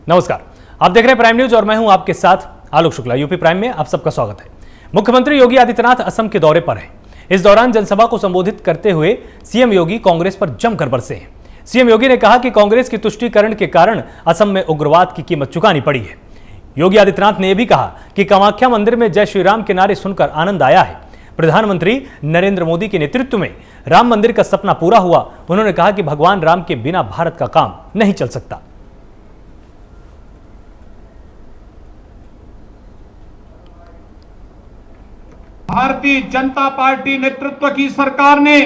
नमस्कार, आप देख रहे हैं प्राइम न्यूज और मैं हूं आपके साथ आलोक शुक्ला। यूपी प्राइम में आप सबका स्वागत है। मुख्यमंत्री योगी आदित्यनाथ असम के दौरे पर हैं। इस दौरान जनसभा को संबोधित करते हुए सीएम योगी कांग्रेस पर जमकर बरसे हैं। सीएम योगी ने कहा कि कांग्रेस की तुष्टीकरण के कारण असम में उग्रवाद की कीमत चुकानी पड़ी है। योगी आदित्यनाथ ने यह भी कहा कि कामाख्या मंदिर में जय श्री राम के नारे सुनकर आनंद आया है। प्रधानमंत्री नरेंद्र मोदी के नेतृत्व में राम मंदिर का सपना पूरा हुआ। उन्होंने कहा कि भगवान राम के बिना भारत का काम नहीं चल सकता। भारतीय जनता पार्टी नेतृत्व की सरकार ने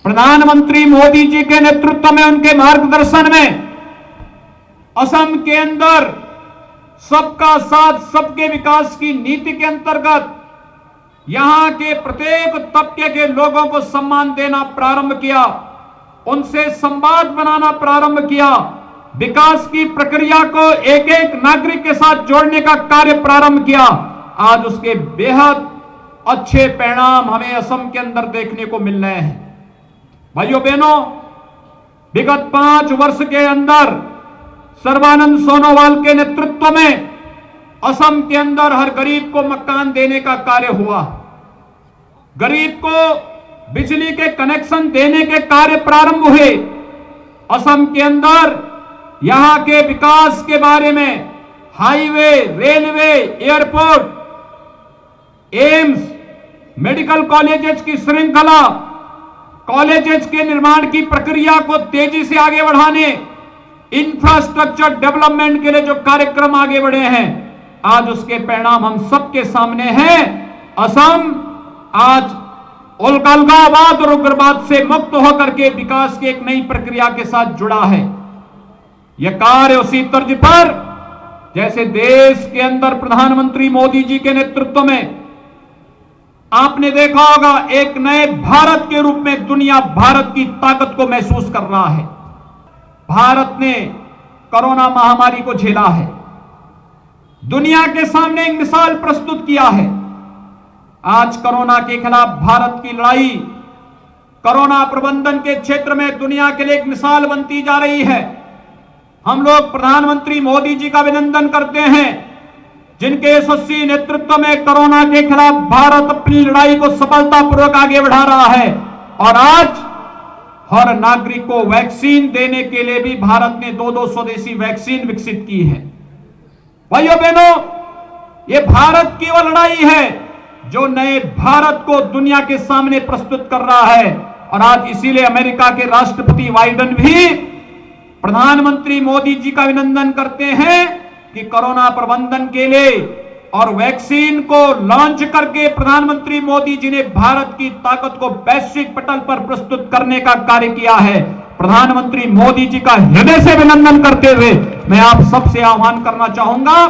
प्रधानमंत्री मोदी जी के नेतृत्व में, उनके मार्गदर्शन में असम के अंदर सबका साथ सबके विकास की नीति के अंतर्गत यहां के प्रत्येक तबके के लोगों को सम्मान देना प्रारंभ किया, उनसे संवाद बनाना प्रारंभ किया, विकास की प्रक्रिया को एक एक नागरिक के साथ जोड़ने का कार्य प्रारंभ किया। आज उसके बेहद अच्छे परिणाम हमें असम के अंदर देखने को मिल रहे हैं। भाइयों बहनों, विगत 5 वर्ष के अंदर सर्बानंद सोनोवाल के नेतृत्व में असम के अंदर हर गरीब को मकान देने का कार्य हुआ, गरीब को बिजली के कनेक्शन देने के कार्य प्रारंभ हुए। असम के अंदर यहां के विकास के बारे में highway, railway, airport, AIIMS, medical colleges की श्रृंखला, कॉलेजेस के निर्माण की प्रक्रिया को तेजी से आगे बढ़ाने, इंफ्रास्ट्रक्चर डेवलपमेंट के लिए जो कार्यक्रम आगे बढ़े हैं, आज उसके परिणाम हम सबके सामने हैं। असम आज अलगाववाद और उग्रवाद से मुक्त होकर के विकास की एक नई प्रक्रिया के साथ जुड़ा है। यह कार्य उसी तर्ज पर जैसे देश के अंदर प्रधानमंत्री मोदी जी के नेतृत्व में आपने देखा होगा, एक नए भारत के रूप में दुनिया भारत की ताकत को महसूस कर रहा है। भारत ने कोरोना महामारी को झेला है, दुनिया के सामने एक मिसाल प्रस्तुत किया है। आज कोरोना के खिलाफ भारत की लड़ाई कोरोना प्रबंधन के क्षेत्र में दुनिया के लिए एक मिसाल बनती जा रही है। हम लोग प्रधानमंत्री मोदी जी का अभिनंदन करते हैं, जिनके यशस्वी नेतृत्व में कोरोना के खिलाफ भारत अपनी लड़ाई को सफलतापूर्वक आगे बढ़ा रहा है। और आज हर नागरिक को वैक्सीन देने के लिए भी भारत ने 2 स्वदेशी वैक्सीन विकसित की है। भाइयों बहनों, ये भारत की वो लड़ाई है जो नए भारत को दुनिया के सामने प्रस्तुत कर रहा है। और आज इसीलिए अमेरिका के राष्ट्रपति बाइडेन भी प्रधानमंत्री मोदी जी का अभिनंदन करते हैं कि कोरोना प्रबंधन के लिए और वैक्सीन को लॉन्च करके प्रधानमंत्री मोदी जी ने भारत की ताकत को वैश्विक पटल पर प्रस्तुत करने का कार्य किया है। प्रधानमंत्री मोदी जी का हृदय से अभिनंदन करते हुए मैं आप सबसे आह्वान करना चाहूंगा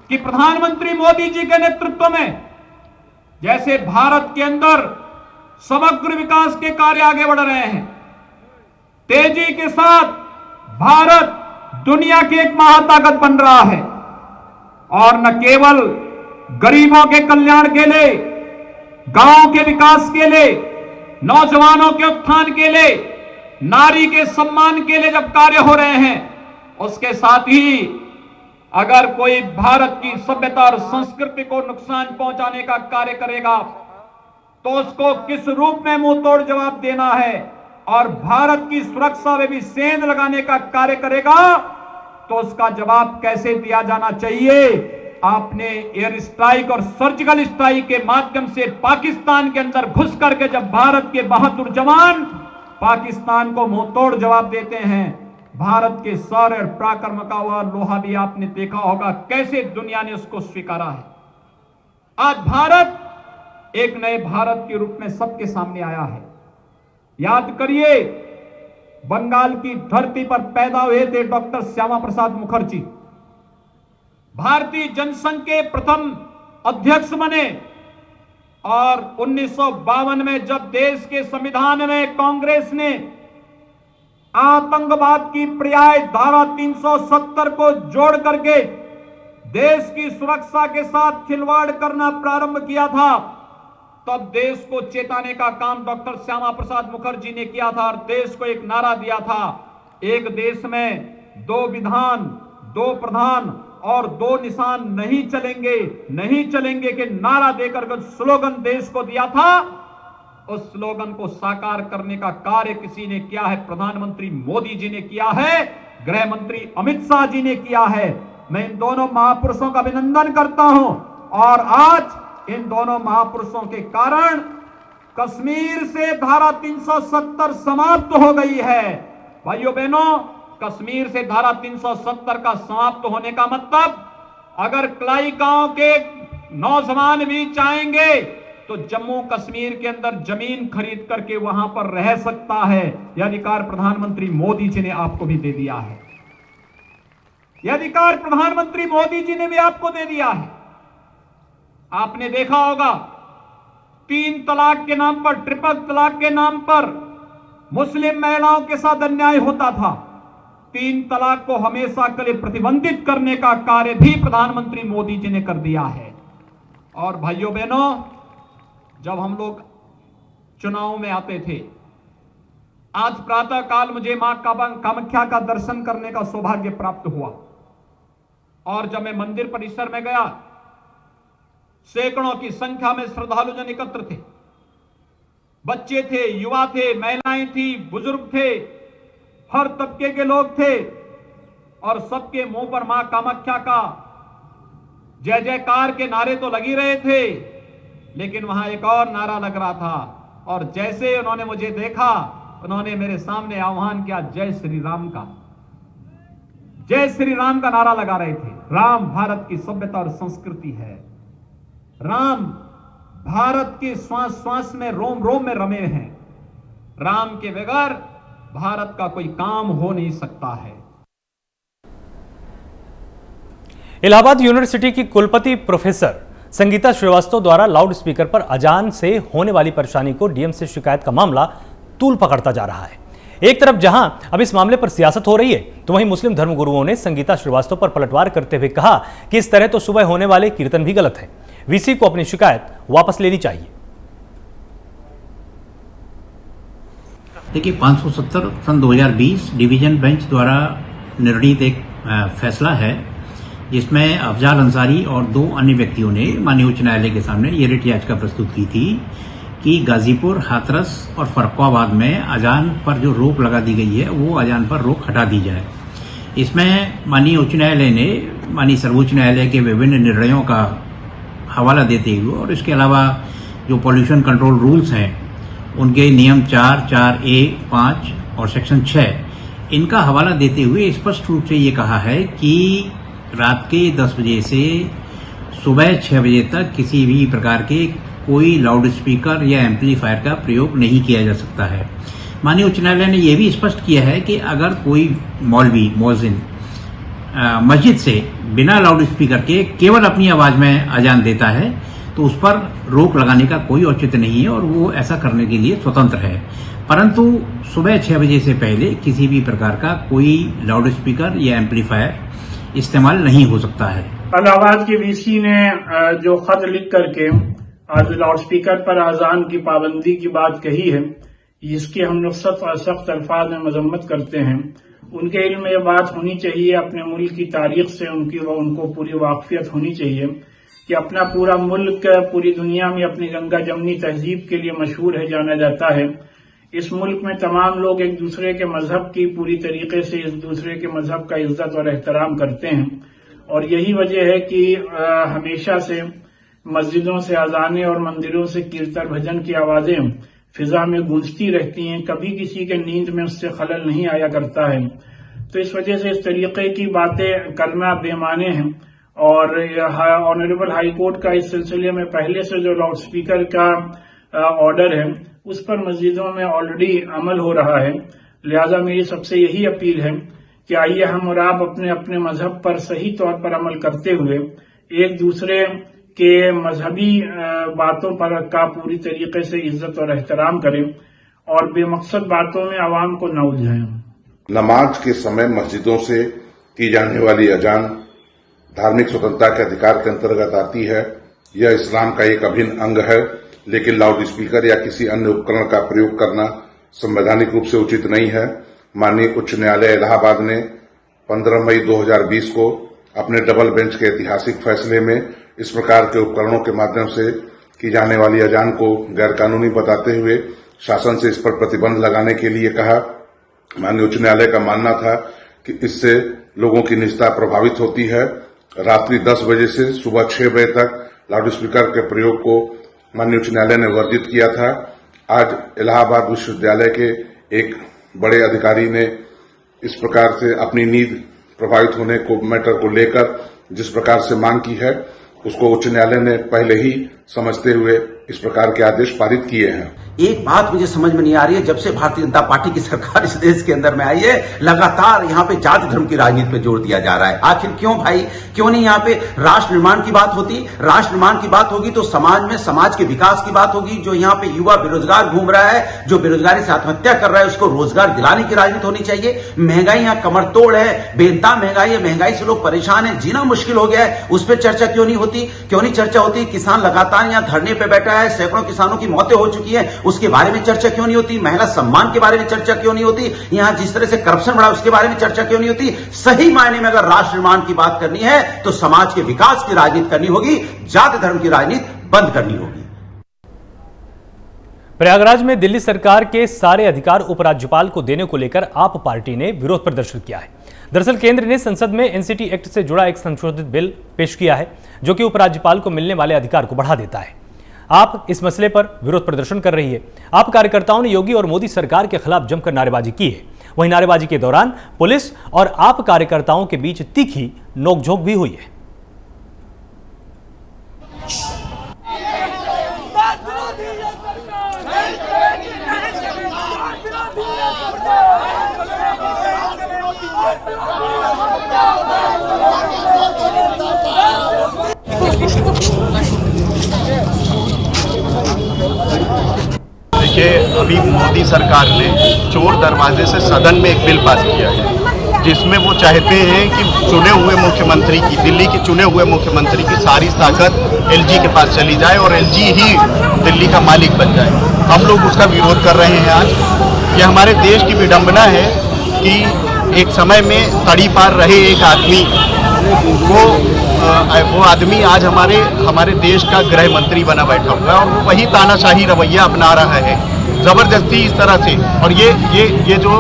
कि प्रधानमंत्री मोदी जी के नेतृत्व में जैसे भारत के अंदर समग्र विकास के कार्य आगे बढ़ रहे हैं, तेजी के साथ भारत दुनिया की एक महाताकत बन रहा है। और न केवल गरीबों के कल्याण के लिए, गांवों के विकास के लिए, नौजवानों के उत्थान के लिए, नारी के सम्मान के लिए जब कार्य हो रहे हैं, उसके साथ ही अगर कोई भारत की सभ्यता और संस्कृति को नुकसान पहुंचाने का कार्य करेगा तो उसको किस रूप में मुंह तोड़ जवाब देना है, और भारत की सुरक्षा में भी सेंध लगाने का कार्य करेगा तो उसका जवाब कैसे दिया जाना चाहिए। आपने एयर स्ट्राइक और सर्जिकल स्ट्राइक के माध्यम से पाकिस्तान के अंदर घुस करके जब भारत के बहादुर जवान पाकिस्तान को मुंह तोड़ जवाब देते हैं, भारत के शौर्य और पराक्रम का हुआ लोहा भी आपने देखा होगा कैसे दुनिया ने उसको स्वीकारा है। आज भारत एक नए भारत के रूप में सबके सामने आया है। याद करिए, बंगाल की धरती पर पैदा हुए थे डॉक्टर श्यामा प्रसाद मुखर्जी, भारतीय जनसंघ के प्रथम अध्यक्ष बने। और 1952 में जब देश के संविधान में कांग्रेस ने आतंकवाद की पर्याय धारा 370 को जोड़ करके देश की सुरक्षा के साथ खिलवाड़ करना प्रारंभ किया था, तब देश को चेताने का काम डॉक्टर श्यामा प्रसाद मुखर्जी ने किया था और देश को एक नारा दिया था, एक देश में दो विधान, दो प्रधान और दो निशान नहीं चलेंगे के नारा देकर जो स्लोगन देश को दिया था, उस स्लोगन को साकार करने का कार्य किसी ने किया है, प्रधानमंत्री मोदी जी ने किया है, गृह मंत्री अमित शाह जी ने किया है। मैं इन दोनों महापुरुषों का अभिनंदन करता हूं और आज इन दोनों महापुरुषों के कारण कश्मीर से धारा 370 समाप्त हो गई है। भाइयों बहनों, कश्मीर से धारा 370 का समाप्त होने का मतलब, अगर कलाई गांव के नौजवान भी चाहेंगे तो जम्मू कश्मीर के अंदर जमीन खरीद करके वहां पर रह सकता है। यह अधिकार प्रधानमंत्री मोदी जी ने आपको भी दे दिया है। यह अधिकार प्रधानमंत्री मोदी जी ने भी आपको दे दिया है। आपने देखा होगा 3 तलाक के नाम पर, ट्रिपल तलाक के नाम पर मुस्लिम महिलाओं के साथ अन्याय होता था। 3 तलाक को हमेशा के लिए प्रतिबंधित करने का कार्य भी प्रधानमंत्री मोदी जी ने कर दिया है। और भाइयों बहनों, जब हम लोग चुनाव में आते थे, आज प्रातः काल मुझे मां कामाख्या का दर्शन करने का सौभाग्य प्राप्त हुआ और जब मैं मंदिर परिसर में गया, सैकड़ों की संख्या में श्रद्धालु जन एकत्र थे। बच्चे थे, युवा थे, महिलाएं थी, बुजुर्ग थे, हर तबके के लोग थे और सबके मुंह पर मां कामाख्या का जय जयकार के नारे तो लगी रहे थे, लेकिन वहां एक और नारा लग रहा था और जैसे उन्होंने मुझे देखा, उन्होंने मेरे सामने आह्वान किया, जय श्री राम का। जय श्री राम का नारा लगा रहे थे। राम भारत की सभ्यता और संस्कृति है। राम भारत के श्वास श्वास में, रोम रोम में रमे हैं। राम के बगैर भारत का कोई काम हो नहीं सकता है। इलाहाबाद यूनिवर्सिटी की कुलपति प्रोफेसर संगीता श्रीवास्तव द्वारा लाउड स्पीकर पर अजान से होने वाली परेशानी को डीएम से शिकायत का मामला तूल पकड़ता जा रहा है। एक तरफ जहां अब इस मामले पर सियासत हो रही है, तो वहीं मुस्लिम धर्मगुरुओं ने संगीता श्रीवास्तव पर पलटवार करते हुए कहा कि इस तरह तो सुबह होने वाले कीर्तन भी गलत है। वीसी को अपनी शिकायत वापस लेनी चाहिए। देखिए, 570 सन 2020 डिवीजन बेंच द्वारा निर्णीत एक फैसला है जिसमें अफजाल अंसारी और 2 अन्य व्यक्तियों ने माननीय उच्च न्यायालय के सामने ये रिट याचिका प्रस्तुत की थी कि गाजीपुर, हाथरस और फर्रुखाबाद में अजान पर जो रोक लगा दी गई है, वो अजान पर रोक हटा दी जाए। इसमें माननीय उच्च न्यायालय ने माननीय सर्वोच्च न्यायालय के विभिन्न निर्णयों का हवाला देते हुए और इसके अलावा जो पॉल्यूशन कंट्रोल रूल्स हैं, उनके नियम 4, 4A, 5 और सेक्शन 6, इनका हवाला देते हुए स्पष्ट रूप से ये कहा है कि रात के 10 बजे से सुबह 6 बजे तक किसी भी प्रकार के कोई लाउड स्पीकर या एम्पलीफायर का प्रयोग नहीं किया जा सकता है। माननीय उच्च न्यायालय ने यह भी स्पष्ट किया है कि अगर कोई मौलवी, मुअज्जिन मस्जिद से बिना लाउड स्पीकर के केवल अपनी आवाज में अजान देता है तो उस पर रोक लगाने का कोई औचित्य नहीं है और वो ऐसा करने के लिए स्वतंत्र है। परंतु सुबह 6 बजे से पहले किसी भी प्रकार का कोई लाउड स्पीकर या एम्पलीफायर इस्तेमाल नहीं हो सकता है। इलाहाबाद के वीसी ने जो खत लिख करके आज लाउड स्पीकर पर अजान की पाबंदी की बात कही है, इसकी हम लोग सख्त अल्फाज में मजम्मत करते हैं। उनके इल्म में यह बात होनी चाहिए, अपने मुल्क की तारीख से उनको पूरी वाकफियत होनी चाहिए कि अपना पूरा मुल्क पूरी दुनिया में अपनी गंगा जमनी तहजीब के लिए मशहूर है, जाना जाता है। इस मुल्क में तमाम लोग एक दूसरे के मजहब की पूरी तरीके से एक दूसरे के मजहब का इज्जत और एहतराम करते हैं और यही वजह है कि हमेशा से मस्जिदों से अजाने और मंदिरों से कीर्तन भजन की आवाजें फिजा में गूंजती रहती हैं, कभी किसी के नींद में उससे खलल नहीं आया करता है। तो इस वजह से इस तरीके की बातें करना बेमाने हैं और ऑनरेबल हाई कोर्ट का इस सिलसिले में पहले से जो लाउड स्पीकर का ऑर्डर है उस पर मस्जिदों में ऑलरेडी अमल हो रहा है। लिहाजा मेरी सबसे यही अपील है कि आइए हम और आप अपने अपने मजहब पर सही तौर पर अमल करते हुए एक दूसरे के मजहबी बातों पर का पूरी तरीके से इज्जत और एहतराम करें और बेमकसद बातों में आवाम को न उलझाएं। नमाज के समय मस्जिदों से की जाने वाली अजान धार्मिक स्वतंत्रता के अधिकार के अंतर्गत आती है। यह इस्लाम का एक अभिन्न अंग है, लेकिन लाउड स्पीकर या किसी अन्य उपकरण का प्रयोग करना संवैधानिक रूप से उचित नहीं है। माननीय उच्च न्यायालय इलाहाबाद ने 15 मई 2020 को अपने डबल बेंच के ऐतिहासिक फैसले में इस प्रकार के उपकरणों के माध्यम से की जाने वाली अजान को गैरकानूनी बताते हुए शासन से इस पर प्रतिबंध लगाने के लिए कहा। माननीय उच्च न्यायालय का मानना था कि इससे लोगों की निजता प्रभावित होती है। रात्रि 10 बजे से सुबह 6 बजे तक लाउड स्पीकर के प्रयोग को माननीय उच्च न्यायालय ने वर्जित किया था। आज इलाहाबाद विश्वविद्यालय के एक बड़े अधिकारी ने इस प्रकार से अपनी नींद प्रभावित होने को मैटर को लेकर जिस प्रकार से मांग की है, उसको उच्च न्यायालय ने पहले ही समझते हुए इस प्रकार के आदेश पारित किए हैं। एक बात मुझे समझ में नहीं आ रही है, जब से भारतीय जनता पार्टी की सरकार इस देश के अंदर में आई है, लगातार यहाँ पे जाति धर्म की राजनीति पे जोर दिया जा रहा है। आखिर क्यों भाई? क्यों नहीं यहाँ पे राष्ट्र निर्माण की बात होती? राष्ट्र निर्माण की बात होगी तो समाज में समाज के विकास की बात होगी। जो यहाँ पे युवा बेरोजगार घूम रहा है, जो बेरोजगारी से आत्महत्या कर रहा है, उसको रोजगार दिलाने की राजनीति होनी चाहिए। महंगाई यहाँ कमर तोड़ है, बेनता महंगाई है, महंगाई से लोग परेशान है, जीना मुश्किल हो गया है, उस पर चर्चा क्यों नहीं होती? क्यों नहीं चर्चा होती? किसान लगातार यहाँ धरने पे बैठा है, सैकड़ों किसानों की मौतें हो चुकी है, उसके बारे में चर्चा क्यों नहीं होती? महिला सम्मान के बारे में चर्चा क्यों नहीं होती? यहां जिस तरह से करप्शन बढ़ा उसके बारे में चर्चा क्यों नहीं होती? सही मायने में अगर राष्ट्र निर्माण की बात करनी है तो समाज के विकास की राजनीति करनी होगी, जाति धर्म की राजनीति बंद करनी होगी। प्रयागराज में दिल्ली सरकार के सारे अधिकार उपराज्यपाल को देने को लेकर आप पार्टी ने विरोध प्रदर्शन किया है। दरअसल केंद्र ने संसद में एनसीटी एक्ट से जुड़ा एक संशोधित बिल पेश किया है जो कि उपराज्यपाल को मिलने वाले अधिकार को बढ़ा देता है। आप इस मसले पर विरोध प्रदर्शन कर रही है। आप कार्यकर्ताओं ने योगी और मोदी सरकार के खिलाफ जमकर नारेबाजी की है। वहीं नारेबाजी के दौरान पुलिस और आप कार्यकर्ताओं के बीच तीखी नोकझोंक भी हुई है। देखिए, अभी मोदी सरकार ने चोर दरवाजे से सदन में एक बिल पास किया है जिसमें वो चाहते हैं कि चुने हुए मुख्यमंत्री की, दिल्ली के चुने हुए मुख्यमंत्री की सारी ताकत एलजी के पास चली जाए और एलजी ही दिल्ली का मालिक बन जाए। हम लोग उसका विरोध कर रहे हैं। आज ये हमारे देश की विडंबना है कि एक समय में तड़ी पार रहे एक आदमी वो आदमी आज हमारे देश का गृह मंत्री बना बैठा हुआ है और वो वही तानाशाही रवैया अपना रहा है जबरदस्ती इस तरह से। और ये जो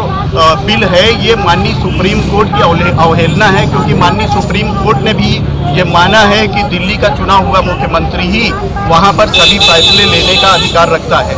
बिल है ये माननीय सुप्रीम कोर्ट की अवहेलना है, क्योंकि माननीय सुप्रीम कोर्ट ने भी ये माना है कि दिल्ली का चुना हुआ मुख्यमंत्री ही वहां पर सभी फैसले लेने का अधिकार रखता है।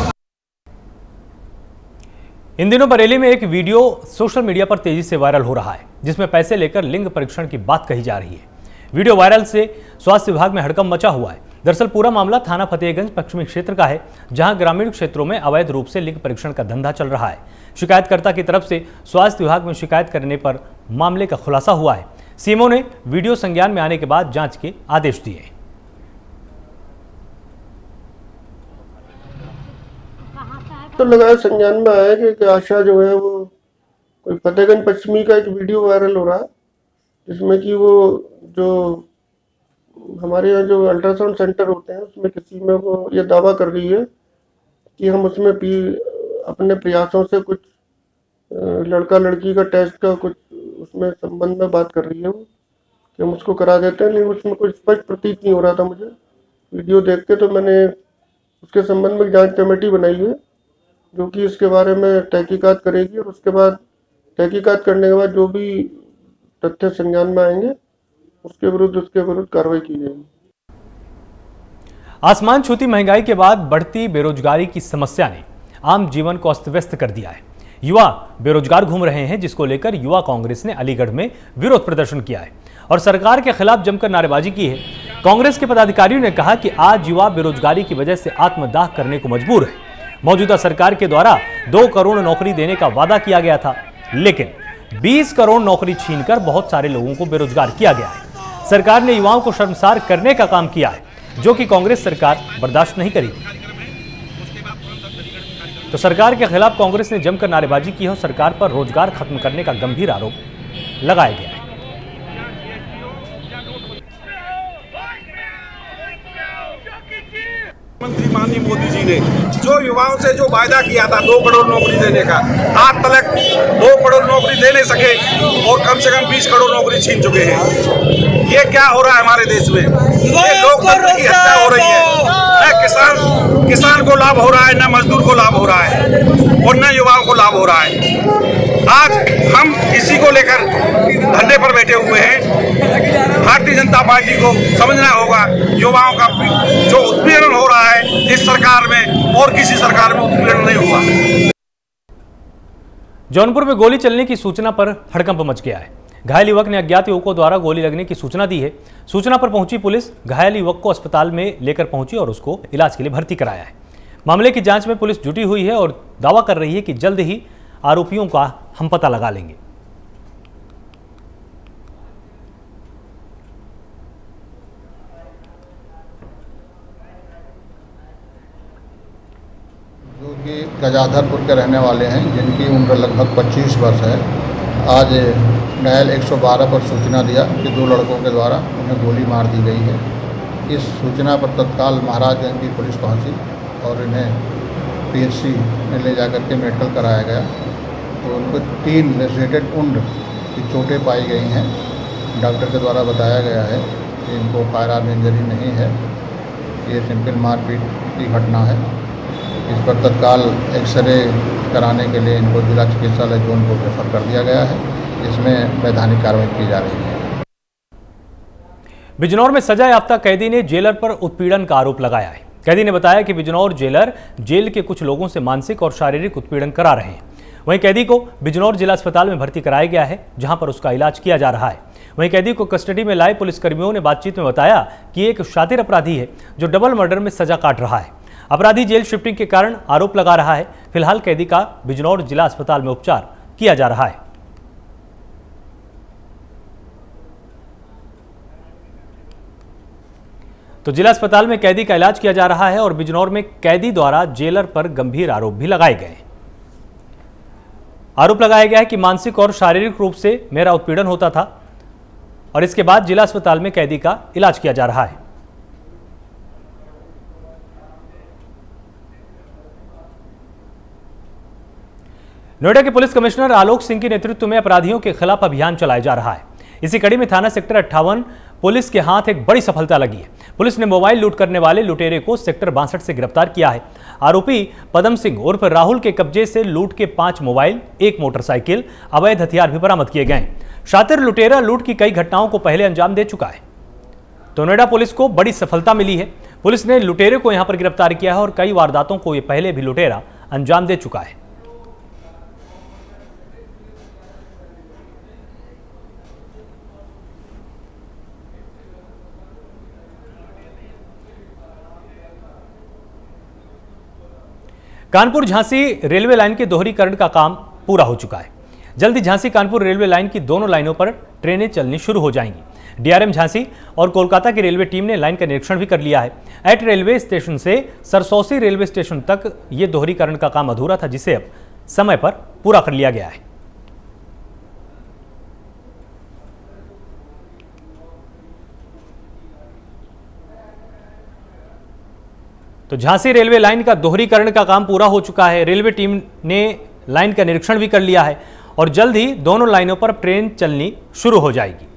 इन दिनों बरेली में एक वीडियो सोशल मीडिया पर तेजी से वायरल हो रहा है जिसमें पैसे लेकर लिंग परीक्षण की बात कही जा रही है। वीडियो वायरल से स्वास्थ्य विभाग में हड़कंप मचा हुआ है। दरअसल पूरा मामला थाना फतेहगंज पश्चिमी क्षेत्र का है, जहां ग्रामीण क्षेत्रों में अवैध रूप से लिंग परीक्षण का धंधा चल रहा है। शिकायतकर्ता की तरफ से स्वास्थ्य विभाग में शिकायत करने पर मामले का खुलासा हुआ है। सीएमओ ने वीडियो संज्ञान में आने के बाद जांच के आदेश दिए। तो लगाया संज्ञान में आया कि आशा जो है वो कोई फतेहगंज पश्चिमी का एक वीडियो वायरल हो रहा है जिसमें कि वो जो हमारे यहाँ जो अल्ट्रासाउंड सेंटर होते हैं उसमें किसी में वो ये दावा कर रही है कि हम उसमें अपने प्रयासों से कुछ लड़का लड़की का टेस्ट का कुछ उसमें संबंध में बात कर रही है वो कि हम उसको करा देते हैं, लेकिन उसमें कोई स्पष्ट प्रतीत नहीं हो रहा था मुझे वीडियो देख के। तो मैंने उसके संबंध में जांच कमेटी बनाई है जो कि इसके बारे में तहकीकात करेगी और उसके बाद तहकीकात करने के बाद जो भी तथ्य संज्ञान में आएंगे उसके विरुद्ध कार्रवाई की जाएगी। आसमान छूती महंगाई के बाद बढ़ती बेरोजगारी की समस्या ने आम जीवन को अस्त व्यस्त कर दिया है। युवा बेरोजगार घूम रहे हैं, जिसको लेकर युवा कांग्रेस ने अलीगढ़ में विरोध प्रदर्शन किया है और सरकार के खिलाफ जमकर नारेबाजी की है। कांग्रेस के पदाधिकारियों ने कहा कि आज युवा बेरोजगारी की वजह से आत्मदाह करने को मजबूर है। मौजूदा सरकार के द्वारा 2 करोड़ नौकरी देने का वादा किया गया था, लेकिन 20 करोड़ नौकरी छीनकर बहुत सारे लोगों को बेरोजगार किया गया है। सरकार ने युवाओं को शर्मसार करने का काम किया है, जो कि कांग्रेस सरकार बर्दाश्त नहीं करेगी। तो सरकार के खिलाफ कांग्रेस ने जमकर नारेबाजी की है और सरकार पर रोजगार खत्म करने का गंभीर आरोप लगाया गया है। मंत्री माननीय मोदी जी ने जो युवाओं से जो वायदा किया था 2 करोड़ नौकरी देने का, आज तक 2 करोड़ नौकरी दे नहीं सके और कम से कम 20 करोड़ नौकरी छीन चुके हैं। ये क्या हो रहा है हमारे देश में? ये लोकतंत्र की हत्या हो रही है। न किसान को लाभ हो रहा है, न मजदूर को लाभ हो रहा है और न युवाओं को लाभ हो रहा है। आज हम इसी को लेकर धरने पर बैठे हुए हैं। भारतीय जनता पार्टी को समझना होगा युवाओं का जो उत्पीड़न हो रहा है इस सरकार में और किसी सरकार में उत्पीड़न नहीं हुआ। जौनपुर में गोली चलने की सूचना पर हड़कंप मच गया है। घायल युवक ने अज्ञात युवकों द्वारा गोली लगने की सूचना दी है। सूचना पर पहुंची पुलिस घायल युवक को अस्पताल में लेकर पहुंची और उसको इलाज के लिए भर्ती कराया है। मामले की जांच में पुलिस जुटी हुई है और दावा कर रही है कि जल्द ही आरोपियों का हम पता लगा लेंगे। जो कि गजाधरपुर के रहने वाले हैं, जिनकी उम्र लगभग 25 वर्ष है। आज घायल 112 पर सूचना दिया कि 2 लड़कों के द्वारा उन्हें गोली मार दी गई है। इस सूचना पर तत्काल महाराजगंज की पुलिस पहुंची और इन्हें पीएचसी में ले जाकर के मेडिकल कराया गया। तो उनको 3 लेसरेटेड वुंड की चोटें पाई गई हैं। डॉक्टर के द्वारा बताया गया है कि इनको फायर आर्म इंजरी नहीं है, ये सिंपल मारपीट की घटना है। इस पर तत्काल एक्सरे कराने के लिए इनको जिला चिकित्सालय जौनपुर रेफर कर दिया गया है। इसमें वैधानिक कार्रवाई की जा रही है। बिजनौर में सजा याफ्ता कैदी ने जेलर पर उत्पीड़न का आरोप लगाया है। कैदी ने बताया कि बिजनौर जेलर जेल के कुछ लोगों से मानसिक और शारीरिक उत्पीड़न करा रहे हैं। वहीं कैदी को बिजनौर जिला अस्पताल में भर्ती कराया गया है, जहां पर उसका इलाज किया जा रहा है। वहीं कैदी को कस्टडी में लाए पुलिसकर्मियों ने बातचीत में बताया कि एक शातिर अपराधी है जो डबल मर्डर में सजा काट रहा है। अपराधी जेल शिफ्टिंग के कारण आरोप लगा रहा है। फिलहाल कैदी का बिजनौर जिला अस्पताल में उपचार किया जा रहा है। तो जिला अस्पताल में कैदी का इलाज किया जा रहा है और बिजनौर में कैदी द्वारा जेलर पर गंभीर आरोप भी लगाए गए हैं। आरोप लगाया गया है कि मानसिक और शारीरिक रूप से मेरा उत्पीड़न होता था और इसके बाद जिला अस्पताल में कैदी का इलाज किया जा रहा है। नोएडा के पुलिस कमिश्नर आलोक सिंह के नेतृत्व में अपराधियों के खिलाफ अभियान चलाया जा रहा है। इसी कड़ी में थाना सेक्टर 58 पुलिस के हाथ एक बड़ी सफलता लगी है। पुलिस ने मोबाइल लूट करने वाले लुटेरे को सेक्टर 62 से गिरफ्तार किया है। आरोपी पदम सिंह उर्फ राहुल के कब्जे से लूट के 5 मोबाइल, 1 मोटरसाइकिल, अवैध हथियार भी बरामद किए गए। शातिर लुटेरा लूट की कई घटनाओं को पहले अंजाम दे चुका है। तो नोएडा पुलिस को बड़ी सफलता मिली है। पुलिस ने लुटेरे को यहां पर गिरफ्तार किया है और कई वारदातों को ये पहले भी लुटेरा अंजाम दे चुका है। कानपुर झांसी रेलवे लाइन के दोहरीकरण का काम पूरा हो चुका है। जल्दी झांसी कानपुर रेलवे लाइन की दोनों लाइनों पर ट्रेनें चलनी शुरू हो जाएंगी। डीआरएम झांसी और कोलकाता की रेलवे टीम ने लाइन का निरीक्षण भी कर लिया है। एट रेलवे स्टेशन से सरसौसी रेलवे स्टेशन तक ये दोहरीकरण का काम अधूरा था, जिसे अब समय पर पूरा कर लिया गया है। तो झांसी रेलवे लाइन का दोहरीकरण का काम पूरा हो चुका है। रेलवे टीम ने लाइन का निरीक्षण भी कर लिया है और जल्द ही दोनों लाइनों पर ट्रेन चलनी शुरू हो जाएगी।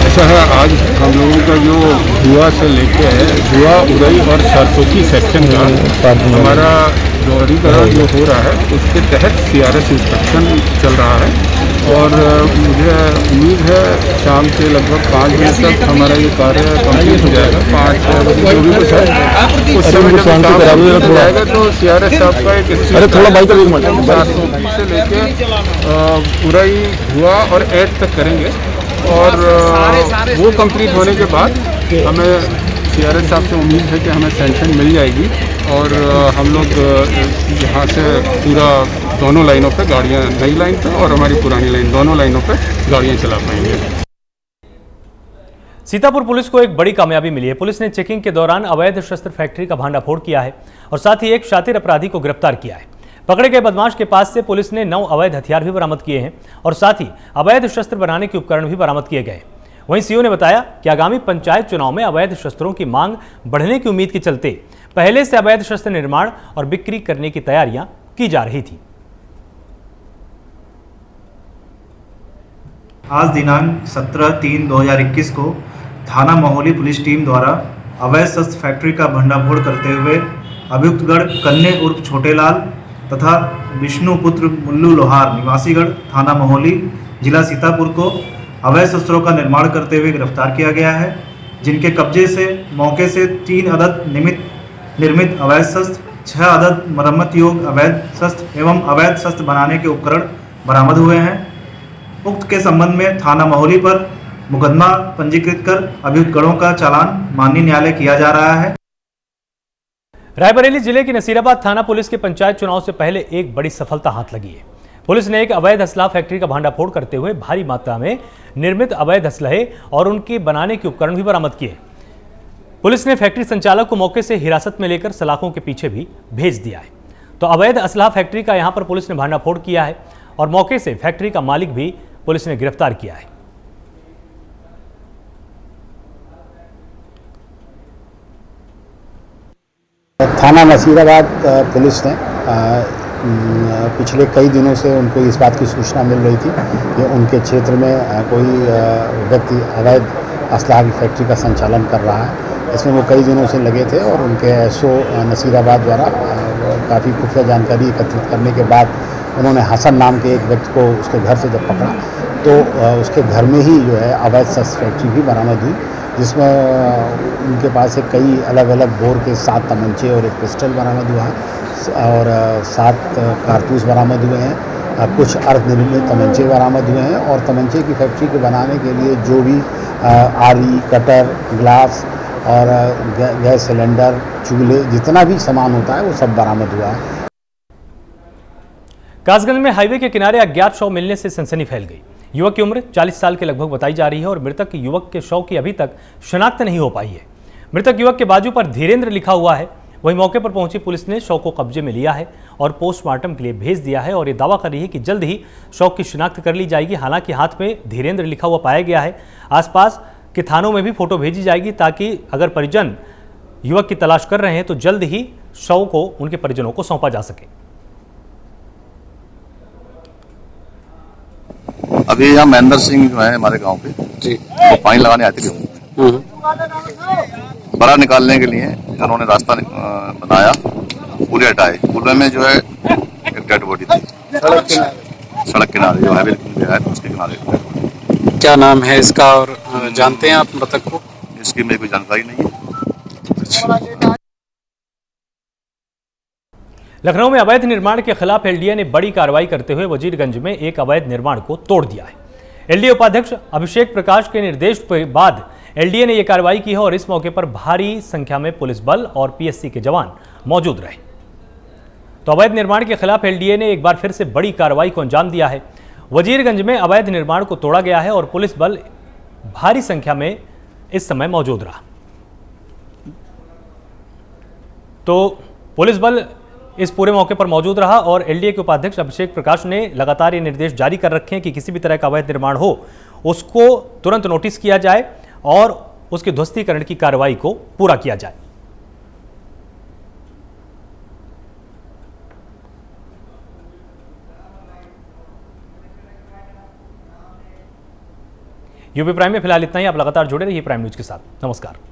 ऐसा है, आज हम लोगों का जो धुआ से लेके है, धुआ उदय और सरसौती सेक्शन का हमारा दोहरीकरण जो हो रहा है उसके तहत सीआरएस इंस्पेक्शन चल रहा है और मुझे उम्मीद है शाम के लगभग 5 बजे तक हमारा ये कार्य कंप्लीट हो जाएगा। 5 बजे जो भी कुछ है उस समय जब काम कंप्लीट हो जाएगा तो सीआरएस साहब का एक सरसौती से लेके पूरा ही धुआ और एड तक करेंगे और वो कंप्लीट होने के बाद हमें सीआरएस साहब से उम्मीद है कि हमें सेंक्शन मिल जाएगी और हम लोग यहाँ से पूरा दोनों लाइनों पे गाड़ियाँ, नई लाइन पे और हमारी पुरानी लाइन, दोनों लाइनों पे गाड़ियाँ चला पाएंगे। सीतापुर पुलिस को एक बड़ी कामयाबी मिली है। पुलिस ने चेकिंग के दौरान अवैध शस्त्र फैक्ट्री का भांडाफोड़ किया है और साथ ही एक शातिर अपराधी को गिरफ्तार किया है। पकड़े गए बदमाश के पास से पुलिस ने 9 अवैध हथियार भी बरामद किए हैं और साथ ही अवैध शस्त्र बनाने के उपकरण भी बरामद किए गए। वहीं सीओ ने बताया कि आगामी पंचायत चुनाव में अवैध शस्त्रों की मांग बढ़ने की उम्मीद के चलते पहले से अवैध शस्त्र निर्माण और बिक्री करने की तैयारियां की जा रही थी। आज दिनांक 17/3/2021 को थाना महोली पुलिस टीम द्वारा अवैध शस्त्र फैक्ट्री का भंडाफोड़ करते हुए अभियुक्तगढ़ कन्ने उर्फ छोटेलाल तथा विष्णुपुत्र मुल्लू लोहार निवासीगढ़ थाना महोली जिला सीतापुर को अवैध शस्त्रों का निर्माण करते हुए गिरफ्तार किया गया है, जिनके कब्जे से मौके से 3 अदद निर्मित अवैध शस्त्र, 6 अदद मरम्मत योग्य अवैध शस्त्र एवं अवैध शस्त्र बनाने के उपकरण बरामद हुए हैं। उक्त के संबंध में थाना महोली पर मुकदमा पंजीकृत कर अभियुक्तगढ़ों का चालान माननीय न्यायालय किया जा रहा है। रायबरेली जिले की नसीराबाद थाना पुलिस के पंचायत चुनाव से पहले एक बड़ी सफलता हाथ लगी है। पुलिस ने एक अवैध असलाह फैक्ट्री का भांडाफोड़ करते हुए भारी मात्रा में निर्मित अवैध असलहे और उनके बनाने के उपकरण भी बरामद किए। पुलिस ने फैक्ट्री संचालक को मौके से हिरासत में लेकर सलाखों के पीछे भी भेज दिया है। तो अवैध असलाह फैक्ट्री का यहां पर पुलिस ने भांडाफोड़ किया है और मौके से फैक्ट्री का मालिक भी पुलिस ने गिरफ्तार किया है। थाना नसीराबाद पुलिस ने पिछले कई दिनों से उनको इस बात की सूचना मिल रही थी कि उनके क्षेत्र में कोई व्यक्ति अवैध असलाह की फैक्ट्री का संचालन कर रहा है। इसमें वो कई दिनों से लगे थे और उनके एसओ नसीराबाद द्वारा काफ़ी खुफिया जानकारी एकत्रित करने के बाद उन्होंने हसन नाम के एक व्यक्ति को उसके घर से जब पकड़ा तो उसके घर में ही जो है अवैध शस्त्र फैक्ट्री भी बरामद हुई, जिसमें उनके पास से कई अलग अलग बोर के 7 तमंचे और एक पिस्टल बरामद हुआ है और 7 कारतूस बरामद हुए हैं। कुछ अर्धनिर्मित तमंचे बरामद हुए हैं और तमंचे की फैक्ट्री के बनाने के लिए जो भी आरी, कटर, ग्लास और गैस सिलेंडर, चूल्हे, जितना भी सामान होता है वो सब बरामद हुआ है। कासगंज में हाईवे के किनारे अज्ञात शव मिलने से सनसनी फैल गई। युवक की उम्र 40 साल के लगभग बताई जा रही है और मृतक युवक के शव की अभी तक शनाख्त नहीं हो पाई है। मृतक युवक के बाजू पर धीरेन्द्र लिखा हुआ है। वहीं मौके पर पहुंची पुलिस ने शव को कब्जे में लिया है और पोस्टमार्टम के लिए भेज दिया है और ये दावा कर रही है कि जल्द ही शव की शिनाख्त कर ली जाएगी। हालांकि हाथ में धीरेन्द्र लिखा हुआ पाया गया है। आसपास के थानों में भी फोटो भेजी जाएगी ताकि अगर परिजन युवक की तलाश कर रहे हैं तो जल्द ही शव को उनके परिजनों को सौंपा जा सके। अभी यहाँ महेंद्र सिंह जो है हमारे गांव पे जी, वो पानी लगाने आते थे। बड़ा निकालने के लिए उन्होंने रास्ता बनाया, पूरे हटाए। पूरे में जो है एक डेड बॉडी थी सड़क किनारे, जो हाईवे है उसके किनारे। क्या नाम है इसका और जानते हैं आप मृतक को? इसकी मेरी कोई जानकारी नहीं है। लखनऊ में अवैध निर्माण के खिलाफ एलडीए ने बड़ी कार्रवाई करते हुए वजीरगंज में एक अवैध निर्माण को तोड़ दिया है। एलडीए उपाध्यक्ष अभिषेक प्रकाश के निर्देश के बाद एलडीए ने यह कार्रवाई की है और इस मौके पर भारी संख्या में पुलिस बल और पीएससी के जवान मौजूद रहे। तो अवैध निर्माण के खिलाफ एलडीए ने एक बार फिर से बड़ी कार्रवाई को अंजाम दिया है। वजीरगंज में अवैध निर्माण को तोड़ा गया है और पुलिस बल भारी संख्या में इस समय मौजूद रहा। तो पुलिस बल इस पूरे मौके पर मौजूद रहा और एलडीए के उपाध्यक्ष अभिषेक प्रकाश ने लगातार ये निर्देश जारी कर रखे हैं कि किसी भी तरह का अवैध निर्माण हो उसको तुरंत नोटिस किया जाए और उसके ध्वस्तीकरण की कार्रवाई को पूरा किया जाए। यूपी प्राइम में फिलहाल इतना ही। आप लगातार जुड़े रहिए प्राइम न्यूज के साथ। नमस्कार।